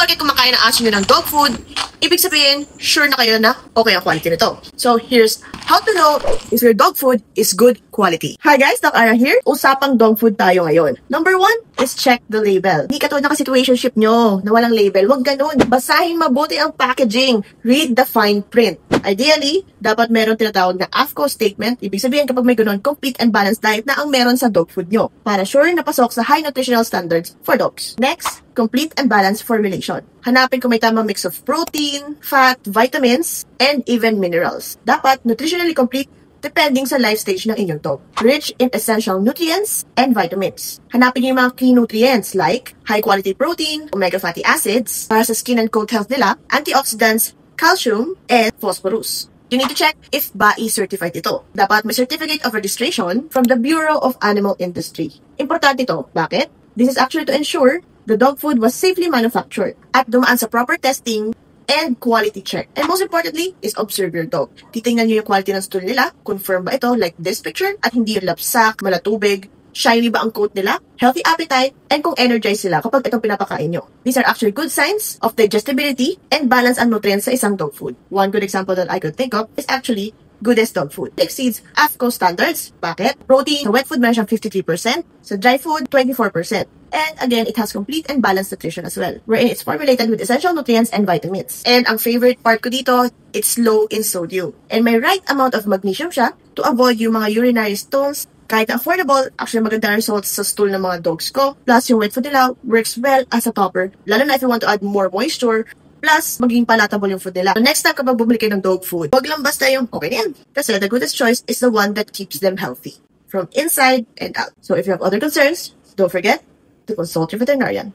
porket kumakain ang aso nyo ng dog food, ibig sabihin, sure na kayo na okay ang quality nito. So, here's how to know if your dog food is good quality. Hi guys, Doc Ara here. Usapang dog food tayo ngayon. Number 1 is check the label. Hindi katulad ng situationship nyo na walang label. Huwag ganun. Basahin mabuti ang packaging. Read the fine print. Ideally, dapat meron tinatawag na AFCO statement. Ibig sabihin kapag may ganun, complete and balanced diet na ang meron sa dog food nyo. Para sure na pasok sa high nutritional standards for dogs. Next, complete and balanced formulation. Hanapin kung may tamang mix of protein, fat, vitamins, and even minerals. Dapat nutritionally complete depending sa life stage ng inyong dog. Rich in essential nutrients and vitamins. Hanapin niyo yung mga key nutrients like high-quality protein, omega fatty acids, para sa skin and coat health nila, antioxidants, calcium, and phosphorus. You need to check if BAI certified ito. Dapat may certificate of registration from the Bureau of Animal Industry. Importante ito. Bakit? This is actually to ensure the dog food was safely manufactured at dumaan sa proper testing and quality check. And most importantly is observe your dog. Titingnan nyo yung quality ng stool nila, confirm ba ito like this picture at hindi yung lapsak, malatubig, shiny ba ang coat nila, healthy appetite, and kung energized sila kapag itong pinapakain nyo. These are actually good signs of digestibility and balance ang nutrients sa isang dog food. One good example that I could think of is actually Goodest Dog Food. It exceeds AFCO standards. Bakit? Protein, sa wet food meron siyang 53%, sa dry food, 24%. And again, it has complete and balanced nutrition as well, wherein it's formulated with essential nutrients and vitamins. And ang favorite part ko dito, it's low in sodium. And may right amount of magnesium siya to avoid yung mga urinary stones. Kahit affordable, actually maganda results sa stool ng mga dogs ko. Plus, yung wet food nila works well as a topper, lalo na if you want to add more moisture. Plus, maging palatable yung food nila. So next time kapag bumili kayo ng dog food, wag lang basta yung okay na yan. Kasi the goodest choice is the one that keeps them healthy, from inside and out. So if you have other concerns, don't forget to consult your veterinarian.